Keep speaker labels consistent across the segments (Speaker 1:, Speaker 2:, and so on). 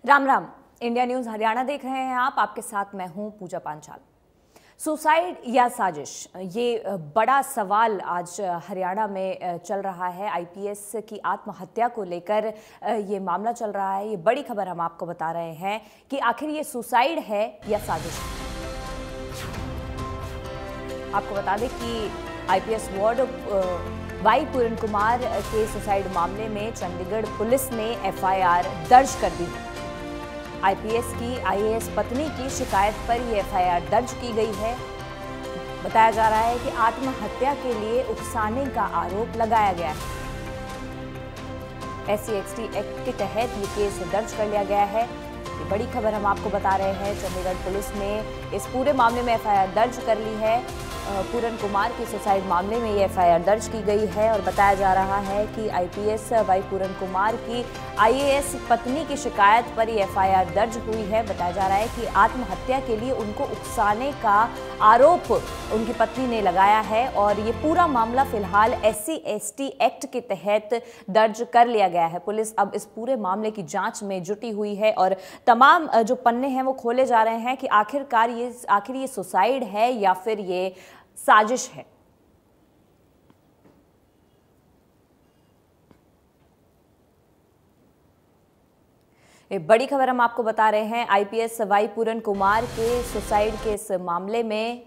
Speaker 1: Ram Ram. India news Haryana देख रहे हैं आप। आपके साथ मैं हूं पूजा पांचाल। सुसाइड या साजिश, ये बड़ा सवाल आज हरियाणा में चल रहा है। आईपीएस की आत्महत्या को लेकर ये मामला चल रहा है। ये बड़ी खबर हम आपको बता रहे हैं कि आखिर ये सुसाइड है या साजिश है। आपको बता दें कि आईपीएस वार्ड वाई पूरन कुमार के सुसाइड मामले में चंडीगढ़ पुलिस ने एफआईआर दर्ज कर दी है। आईपीएस की आईएएस पत्नी की शिकायत पर यह एफआईआर दर्ज की गई है। बताया जा रहा है कि आत्महत्या के लिए उकसाने का आरोप लगाया गया है। SC/ST एक्ट के तहत ये केस दर्ज कर लिया गया है। ये बड़ी खबर हम आपको बता रहे हैं। चंडीगढ़ पुलिस ने इस पूरे मामले में एफआईआर दर्ज कर ली है। पूरन कुमार के सुसाइड मामले में ये एफआईआर दर्ज की गई है और बताया जा रहा है कि आईपीएस वाई पूरन कुमार की आईएएस पत्नी की शिकायत पर ये एफआईआर दर्ज हुई है। बताया जा रहा है कि आत्महत्या के लिए उनको उकसाने का आरोप उनकी पत्नी ने लगाया है और ये पूरा मामला फिलहाल SC/ST एक्ट के तहत दर्ज कर लिया गया है। पुलिस अब इस पूरे मामले की जांच में जुटी हुई है और तमाम जो पन्ने हैं वो खोले जा रहे हैं कि आखिर ये सुसाइड है या फिर ये साजिश है। एक बड़ी खबर हम आपको बता रहे हैं। आईपीएस वाई पूरन कुमार के सुसाइड के इस मामले में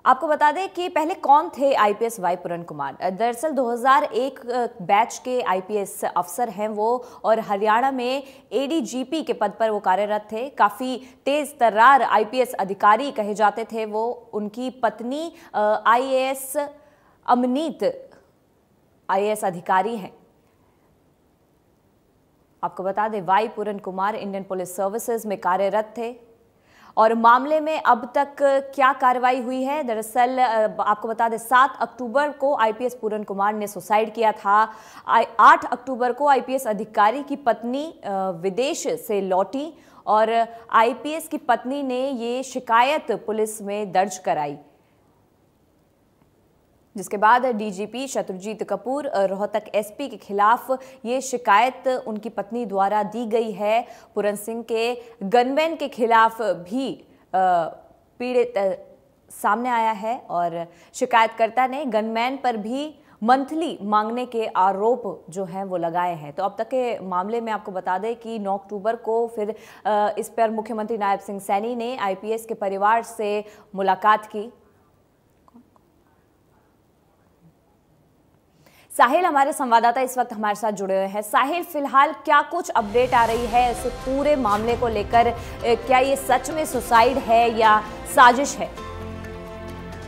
Speaker 1: आपको बता दें कि पहले कौन थे आईपीएस वाई पूरन कुमार। दरअसल 2001 बैच के आईपीएस अफसर हैं वो और हरियाणा में ADGP के पद पर वो कार्यरत थे। काफ़ी तेज तर्रार आईपीएस अधिकारी कहे जाते थे वो। उनकी पत्नी IAS अमनीत IAS अधिकारी हैं। आपको बता दें वाई पूरन कुमार इंडियन पुलिस सर्विसेज में कार्यरत थे और मामले में अब तक क्या कार्रवाई हुई है। दरअसल आपको बता दें 7 अक्टूबर को आईपीएस पूरन कुमार ने सुसाइड किया था। 8 अक्टूबर को आईपीएस अधिकारी की पत्नी विदेश से लौटी और आईपीएस की पत्नी ने ये शिकायत पुलिस में दर्ज कराई, जिसके बाद डीजीपी शत्रुजीत कपूर रोहतक SP के खिलाफ ये शिकायत उनकी पत्नी द्वारा दी गई है। पूरन सिंह के गनमैन के खिलाफ भी पीड़ित सामने आया है और शिकायतकर्ता ने गनमैन पर भी मंथली मांगने के आरोप जो हैं वो लगाए हैं। तो अब तक के मामले में आपको बता दें कि 9 अक्टूबर को फिर इस पर मुख्यमंत्री नायब सिंह सैनी ने आईपीएस के परिवार से मुलाकात की। साहिल हमारे संवाददाता इस वक्त हमारे साथ जुड़े हुए हैं। साहिल, फिलहाल क्या कुछ अपडेट आ रही है इस पूरे मामले को लेकर? क्या ये सच में सुसाइड है या साजिश है?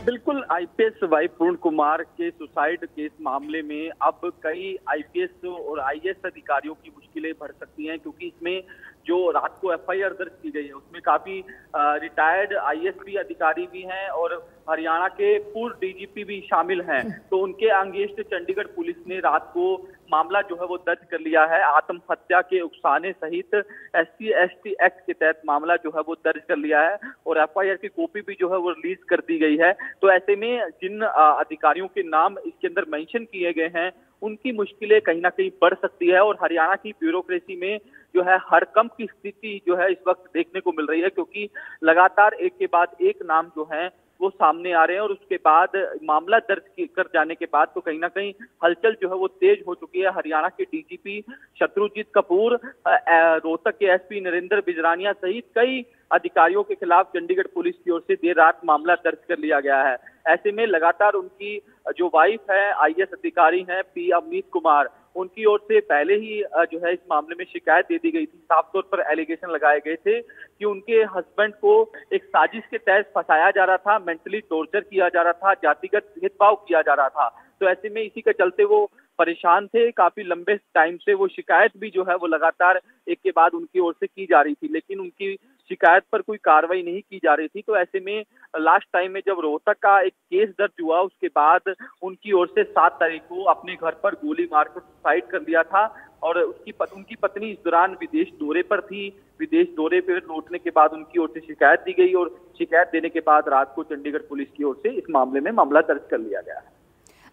Speaker 2: बिल्कुल, आईपीएस वाई पूरन कुमार के सुसाइड केस मामले में अब कई आईपीएस और आईएएस अधिकारियों की मुश्किलें बढ़ सकती हैं, क्योंकि इसमें जो रात को एफआईआर दर्ज की गई है उसमें काफी रिटायर्ड आईएएस अधिकारी भी हैं और हरियाणा के पूर्व डीजीपी भी शामिल हैं। तो उनके अगेंस्ट चंडीगढ़ पुलिस ने रात को मामला जो है वो दर्ज कर लिया है। आत्महत्या के उकसाने सहित SC/ST एक्ट के तहत मामला जो है वो दर्ज कर लिया है और एफआईआर की कॉपी भी जो है वो रिलीज कर दी गई है। तो ऐसे में जिन अधिकारियों के नाम इसके अंदर मेंशन किए गए हैं उनकी मुश्किलें कहीं ना कहीं बढ़ सकती है और हरियाणा की ब्यूरोक्रेसी में जो है हड़कंप की स्थिति जो है इस वक्त देखने को मिल रही है, क्योंकि लगातार एक के बाद एक नाम जो है वो सामने आ रहे हैं और उसके बाद मामला दर्ज कर जाने के बाद तो कहीं ना कहीं हलचल जो है वो तेज हो चुकी है। हरियाणा के डीजीपी शत्रुजीत कपूर, रोहतक के SP नरेंद्र बिजरानिया सहित कई अधिकारियों के खिलाफ चंडीगढ़ पुलिस की ओर से देर रात मामला दर्ज कर लिया गया है। ऐसे में लगातार उनकी जो वाइफ है आईएएस अधिकारी हैं P अवनीत कुमार, उनकी ओर से पहले ही जो है इस मामले में शिकायत दे दी गई थी। साफ तौर पर एलिगेशन लगाए गए थे कि उनके हस्बैंड को एक साजिश के तहत फंसाया जा रहा था, मेंटली टॉर्चर किया जा रहा था, जातिगत भेदभाव किया जा रहा था। तो ऐसे में इसी के चलते वो परेशान थे। काफी लंबे टाइम से वो शिकायत भी जो है वो लगातार एक के बाद उनकी ओर से की जा रही थी, लेकिन उनकी शिकायत पर कोई कार्रवाई नहीं की जा रही थी। तो ऐसे में लास्ट टाइम में जब रोहतक का एक केस दर्ज हुआ उसके बाद उनकी ओर से 7 तारीख को अपने घर पर गोली मारकर सुसाइड कर लिया था और उनकी पत्नी इस दौरान विदेश दौरे पर थी। विदेश दौरे पर लौटने के बाद उनकी ओर से शिकायत दी गई और शिकायत देने के बाद रात को चंडीगढ़ पुलिस की ओर से इस मामले में मामला दर्ज कर लिया गया है।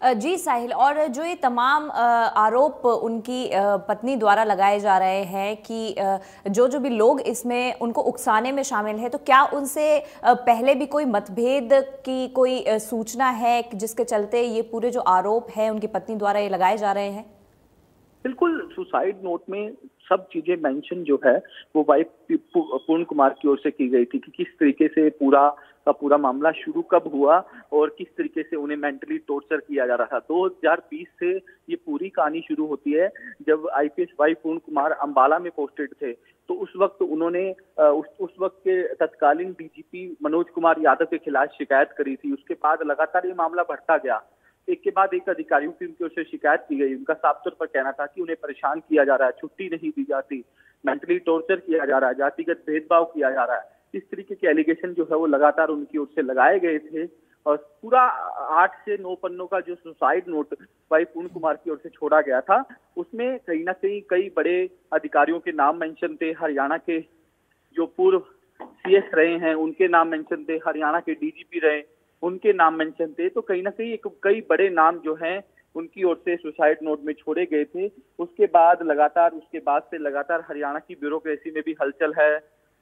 Speaker 1: जी साहिल, और जो ये तमाम आरोप उनकी पत्नी द्वारा लगाए जा रहे हैं कि जो जो भी लोग इसमें उनको उकसाने में शामिल है, तो क्या उनसे पहले भी कोई मतभेद की कोई सूचना है जिसके चलते ये पूरे जो आरोप हैं उनकी पत्नी द्वारा ये लगाए जा रहे हैं?
Speaker 2: बिल्कुल, सुसाइड नोट में सब चीजें मेंशन जो है वो वाइफ पूर्ण कुमार की ओर से की गई थी कि किस तरीके से पूरा का पूरा मामला शुरू कब हुआ और किस तरीके से उन्हें मेंटली टॉर्चर किया जा रहा था। 2020 से ये पूरी कहानी शुरू होती है जब आईपीएस वाई पूर्ण कुमार अंबाला में पोस्टेड थे। तो उस वक्त उन्होंने उस वक्त के तत्कालीन डीजीपी मनोज कुमार यादव के खिलाफ शिकायत करी थी। उसके बाद लगातार ये मामला बढ़ता गया। एक के बाद एक अधिकारियों की उनकी ओर से शिकायत की गई। उनका साफ तौर पर कहना था कि उन्हें परेशान किया जा रहा है, छुट्टी नहीं दी जाती, मेंटली टॉर्चर किया जा रहा है, जातिगत भेदभाव किया जा रहा है। इस तरीके के एलिगेशन जो है वो लगातार उनकी ओर से लगाए गए थे। और पूरा 8 से 9 पन्नों का जो सुसाइड नोट भाई पूर्ण कुमार की ओर से छोड़ा गया था, उसमें कहीं ना कहीं कई बड़े अधिकारियों के नाम मेंशन थे। हरियाणा के जो पूर्व सीएस रहे हैं उनके नाम मेंशन थे, हरियाणा के डीजीपी रहे उनके नाम मेंशन थे। तो कहीं ना कहीं कई बड़े नाम जो हैं उनकी ओर से सुसाइड नोट में छोड़े गए थे। उसके बाद से लगातार हरियाणा की ब्यूरोक्रेसी में भी हलचल है,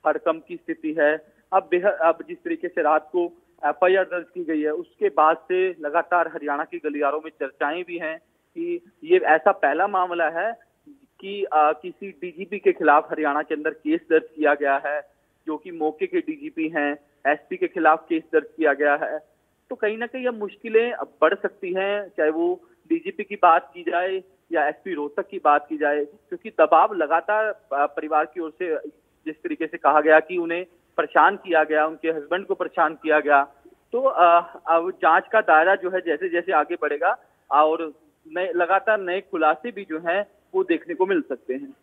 Speaker 2: हड़कंप की स्थिति है। अब जिस तरीके से रात को एफआईआर दर्ज की गई है, उसके बाद से लगातार हरियाणा की गलियारों में चर्चाएं भी हैं कि ये ऐसा पहला मामला है कि किसी डीजीपी के खिलाफ हरियाणा के अंदर केस दर्ज किया गया है, जो कि मौके के डीजीपी हैं। एसपी के खिलाफ केस दर्ज किया गया है। तो कहीं ना कहीं अब मुश्किलें अब बढ़ सकती हैं, चाहे वो डीजीपी की बात की जाए या एसपी रोहतक की बात की जाए, क्योंकि दबाव लगातार परिवार की ओर से जिस तरीके से कहा गया कि उन्हें परेशान किया गया, उनके हस्बैंड को परेशान किया गया। तो अब जांच का दायरा जो है जैसे जैसे आगे बढ़ेगा और लगातार नए खुलासे भी जो हैं वो देखने को मिल सकते हैं।